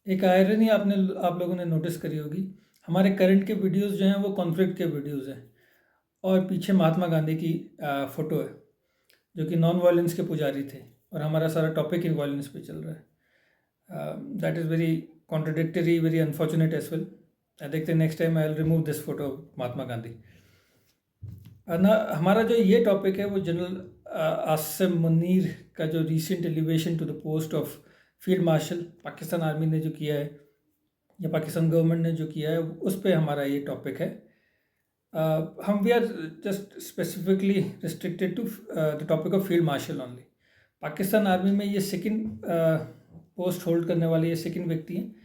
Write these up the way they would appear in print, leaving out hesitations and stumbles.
एक आयरनी आप लोगों ने नोटिस करी होगी। हमारे करंट के वीडियोस जो हैं वो कॉन्फ्लिक्ट के वीडियोस हैं और पीछे महात्मा गांधी की फ़ोटो है जो कि नॉन वायलेंस के पुजारी थे और हमारा सारा टॉपिक ही वायलेंस पे चल रहा है। That is very contradictory, very unfortunate as well. देखते हैं next time I will remove this photo of Mahatma Gandhi. ना हमारा जो ये टॉपिक है वो जनरल आसिम मुनीर का जो recent elevation to the post of field marshal Pakistan army ने जो किया है या पाकिस्तान गवर्नमेंट ने जो किया है उस पे हमारा ये टॉपिक है। हम we are just specifically restricted to the topic of field marshal only. Pakistan army में ये सेकंड पोस्ट होल्ड करने वाले ये सेकंड व्यक्ति हैं।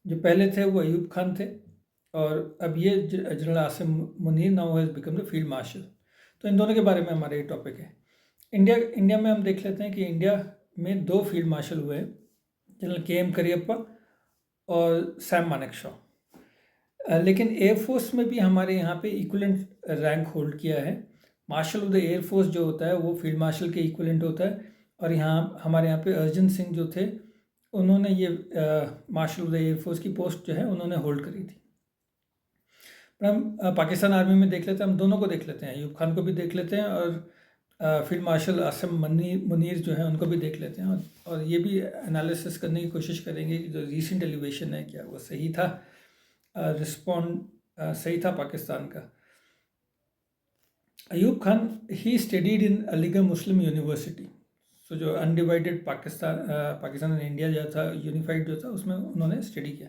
जो पहले थे वो अयूब खान थे और अब ये general Asim Munir now has become the field marshal. तो इन दोनों के बारे में हमारा ये टॉपिक है। इंडिया में हम देख लेते हैं कि इंडिया में 2 फील्ड मार्शल हुए हैं, जनरल KM करियप्पा और सैम मानेकशॉ। लेकिन एयरफोर्स में भी हमारे यहाँ पे इक्वलेंट रैंक होल्ड किया है। मार्शल ऑफ द एयरफोर्स जो होता है वो फील्ड मार्शल के इक्वलेंट होता है और यहाँ हमारे यहाँ पे अर्जन सिंह जो थे उन्होंने ये मार्शल ऑफ द एयरफोर्स की पोस्ट जो है उन्होंने होल्ड करी थी। पर हम पाकिस्तान आर्मी में देख लेते हैं, हम दोनों को देख लेते हैं, अयूब खान को भी देख लेते हैं और फील्ड मार्शल आसिम मुनीर जो है उनको भी देख लेते हैं और ये भी एनालिसिस करने की कोशिश करेंगे कि जो रीसेंट एलिवेशन है क्या वो सही था, रिस्पॉन्ड सही था पाकिस्तान का। अयूब खान ही studied in Aligarh Muslim University. So जो अनडिवाइडेड पाकिस्तान एंड इंडिया जो था, यूनिफाइड जो था, उसमें उन्होंने स्टडी किया।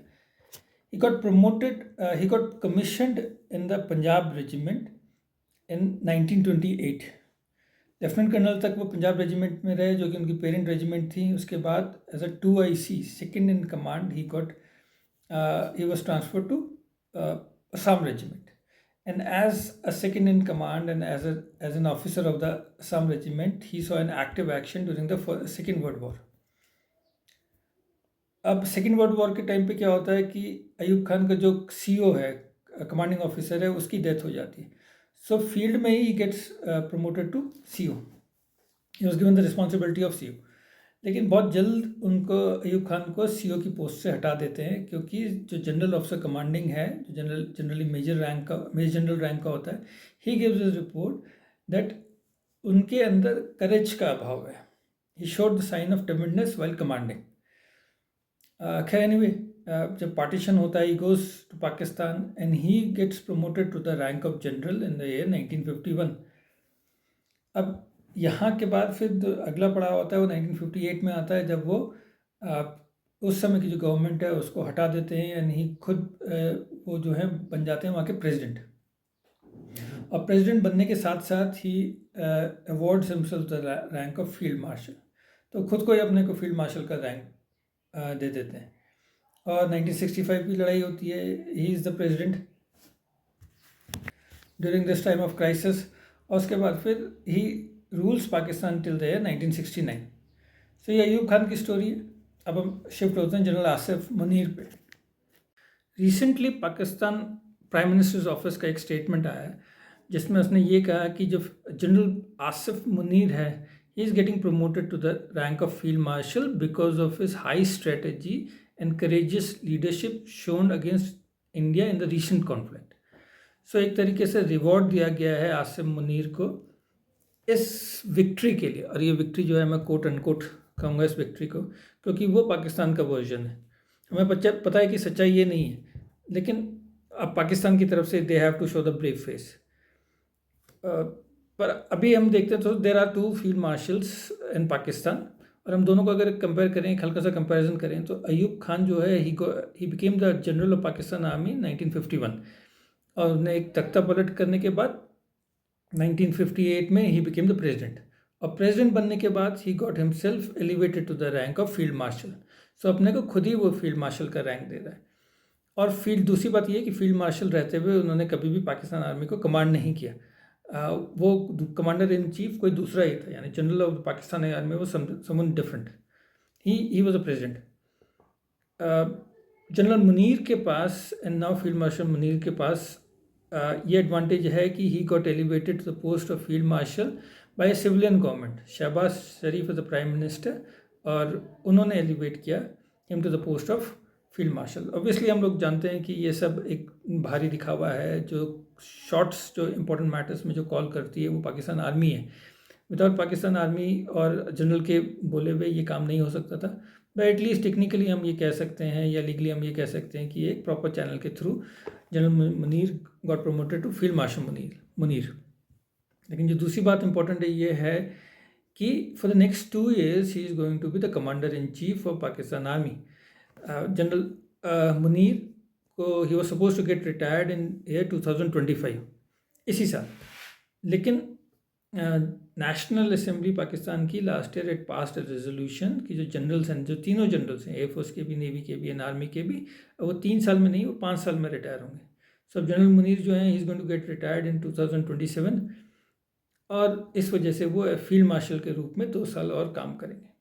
He got promoted, he got commissioned in the Punjab regiment in 1928. Lieutenant colonel तक वो पंजाब रेजिमेंट में रहे जो कि उनकी पेरेंट रेजिमेंट थी। उसके बाद as a 2IC second in command he was transferred to Assam regiment and as a second in command and as an officer of the Assam regiment he saw an active action during the second world war. अब second world war के time पे क्या होता है कि अयूब खान का जो CO है, कमांडिंग ऑफिसर है, उसकी डेथ हो जाती है। सो फील्ड में he gets promoted to CO। He was given the responsibility of CO। लेकिन बहुत जल्द उनको अयूब खान को CO की पोस्ट से हटा देते हैं क्योंकि जो जनरल ऑफिसर कमांडिंग है, जो जनरली मेजर जनरल रैंक का होता है, he gives his report that उनके अंदर करेज का अभाव है। He showed the sign of timidness while commanding. खैर एनीवे, जब पार्टीशन होता है, he goes to Pakistan and he gets promoted to the rank of general in the year 1951। अब यहाँ के बाद फिर अगला पड़ाव होता है वो 1958 में आता है जब वो उस समय की जो गवर्नमेंट है उसको हटा देते हैं यानी ही खुद वो जो है बन जाते हैं वहाँ के प्रेसिडेंट। और प्रेसिडेंट बनने के साथ साथ he awards himself the rank of field marshal. तो खुद को ही अपने को फील्ड मार्शल का रैंक दे देते हैं। और 1965 की लड़ाई होती है, he is the president during this time of crisis. और उसके बाद फिर he rules Pakistan till the year 1969। So ये अयूब खान की स्टोरी है। अब हम शिफ्ट होते हैं जनरल आसिफ मुनीर पे। Recently Pakistan prime minister's office का एक स्टेटमेंट आया है जिसमें उसने ये कहा कि जो जनरल आसिफ मुनीर है, he is getting promoted to the rank of field marshal because of his high strategy and courageous leadership shown against India in the recent conflict. So एक तरीके से रिवॉर्ड दिया गया है आसिम मुनीर को इस विक्ट्री के लिए। और ये विक्ट्री जो है मैं कोट अनकोट कहूँगा इस विक्ट्री को क्योंकि वो पाकिस्तान का वर्जन है। हमें पता है कि सच्चाई ये नहीं है, लेकिन अब पाकिस्तान की तरफ से they have to show the brave face. पर अभी हम देखते हैं तो there are 2 field marshals in Pakistan और हम दोनों को अगर कंपेयर करें, एक हल्का सा कंपैरिजन करें तो अयूब खान जो है ही became the general of Pakistan army 1951 और उन्हें एक तख्ता पलट करने के बाद 1958 में ही बिकेम द प्रेसिडेंट। और प्रेसिडेंट बनने के बाद he got himself elevated to the rank of field marshal. So अपने को खुद ही वो फील्ड मार्शल का रैंक दे रहा है। और दूसरी बात ये है कि फील्ड मार्शल रहते हुए उन्होंने कभी भी पाकिस्तान आर्मी को कमांड नहीं किया। वो कमांडर इन चीफ कोई दूसरा ही था, यानी जनरल ऑफ पाकिस्तान आर्मी वो someone different. He was a president. General Munir के पास and now field marshal Munir के पास ये एडवांटेज है कि he got elevated to the post of field marshal by a civilian government. Shahbaz Sharif as the prime minister और उन्होंने एलिवेट किया him to the post of field marshal. Obviously हम लोग जानते हैं कि ये सब एक भारी दिखावा है। जो शॉट्स जो इंपॉर्टेंट मैटर्स में जो कॉल करती है वो पाकिस्तान आर्मी है। विदाउट पाकिस्तान आर्मी और जनरल के बोले हुए ये काम नहीं हो सकता था। बट एटलीस्ट टेक्निकली हम ये कह सकते हैं या लीगली हम ये कह सकते हैं कि एक प्रॉपर चैनल के through general Munir got promoted to field marshal Munir. लेकिन जो दूसरी बात इंपॉर्टेंट है ये है कि for the next 2 years he is going to be the commander in chief of Pakistan army. General Munir को he was suppose to get retired in year 2025 इसी साल। लेकिन नेशनल असेंबली पाकिस्तान की last year it passed a resolution कि जो generals हैं, जो तीनों जनरल्स हैं, एयरफोर्स के भी, नेवी के भी एंड आर्मी के भी, वो 3 साल में नहीं, वो 5 साल में रिटायर होंगे। सो अब जनरल मुनीर जो हैं he is going to get retired in 2027 और इस वजह से वो फील्ड मार्शल के रूप में 2 साल और काम करेंगे।